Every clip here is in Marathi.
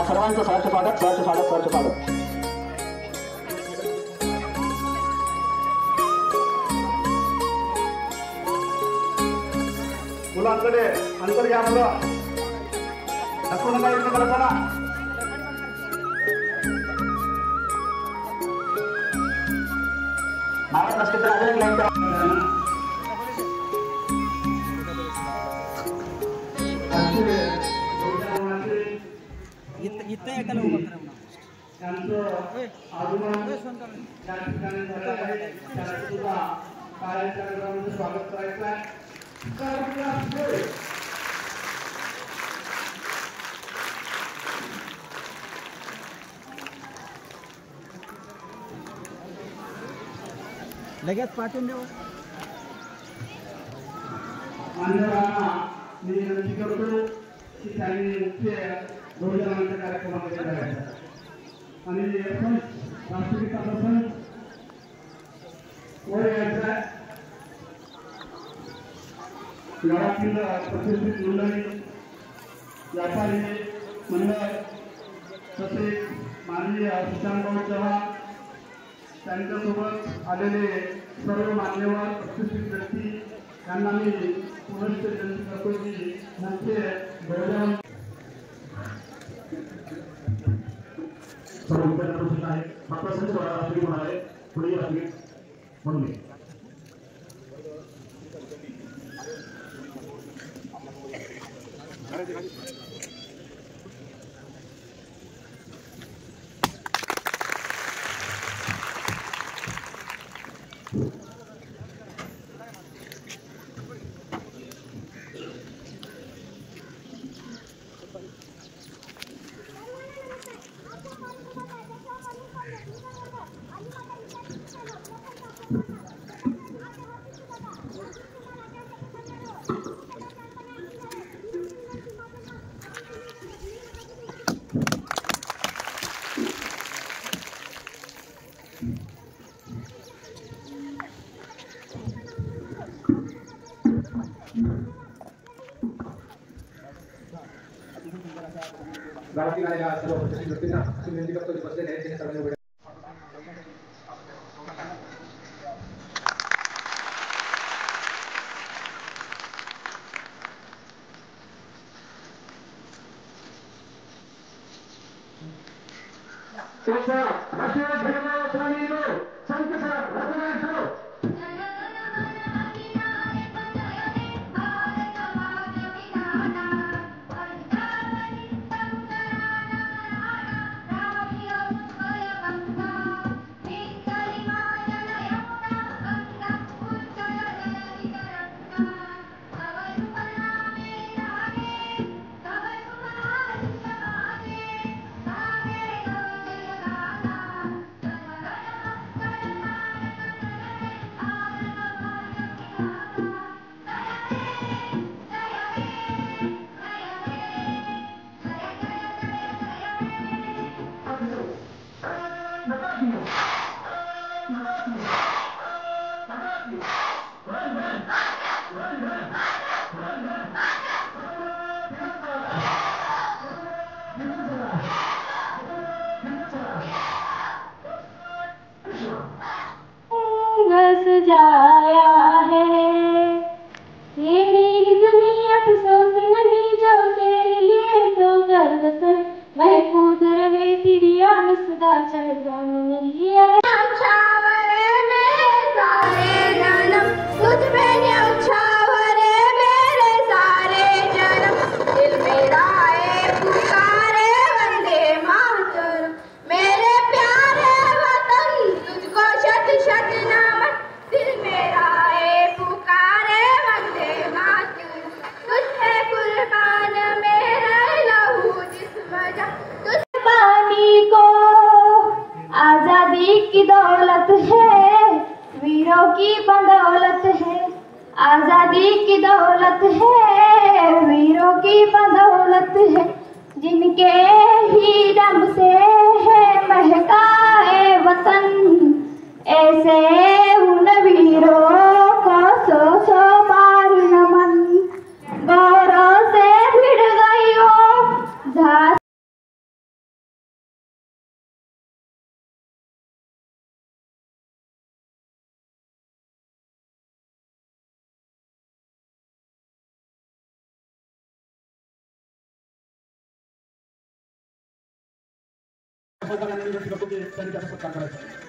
या सर्वांचं सहर्ष स्वागत, सहर्ष स्वागत, सहर्ष स्वागत. मुलांकडे अंतर घ्या. मुलं नको नका इकडे मला चला. मारत नसते तर अजून एक लाईन इथं एकाला उभं करा म्हणा. त्यांचं आगमन त्या ठिकाणी झालं आहे. त्याला सुद्धा कार्यक्रमामध्ये स्वागत करायचं आहे. लगेच पाठवून देऊ. मान्यवरांना मी विनंती करतो की त्यांनी मुख्य ध्वजारोहणाच्या कार्यक्रमामध्ये जायचं आणि राष्ट्रगीता प्रसंग वर यायचं आहे. गावातील प्रतिष्ठित मंडळी, व्यापारी मंडळ तसेच माननीय सुशांतभाऊ चव्हाण, त्यांच्यासोबत आलेले सर्व मान्यवर प्रतिष्ठित व्यक्ती यांना मी पुनश्च विनंती करतो की मुख्य ध्वजारोहण सर्व विद्यार्थी आहे. मात्र संच राष्ट्रीय म्हणाले पुढे राष्ट्रीय म्हणून गावातील आलेल्या सर्व प्रतिष्ठित व्यक्तींना अशी विनंती करतो की बसलेले आहेत सर्वांनी उभे सजाया है ये मेरी दुनिया अफसोस नहीं जो तेरे लिए तो गर्व से महफूज रहे तेरी आन सदा चढ़ मेरी की दौलत है, वीरों की बदौलत है, आजादी की दौलत है, वीरों की बदौलत है, जिनके ही दम से है महकाए वतन, ऐसे उन वीरों को सो सो बार नमन। गौरव से भिड़ गई वो चौकाने विनंती करतो की त्यांनी त्याचा सत्कार करायचा.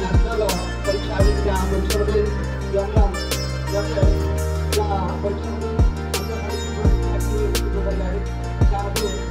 नॅशनल परीक्षा आहेत त्या परीक्षेमध्ये यांना परीक्षेमध्ये त्यामध्ये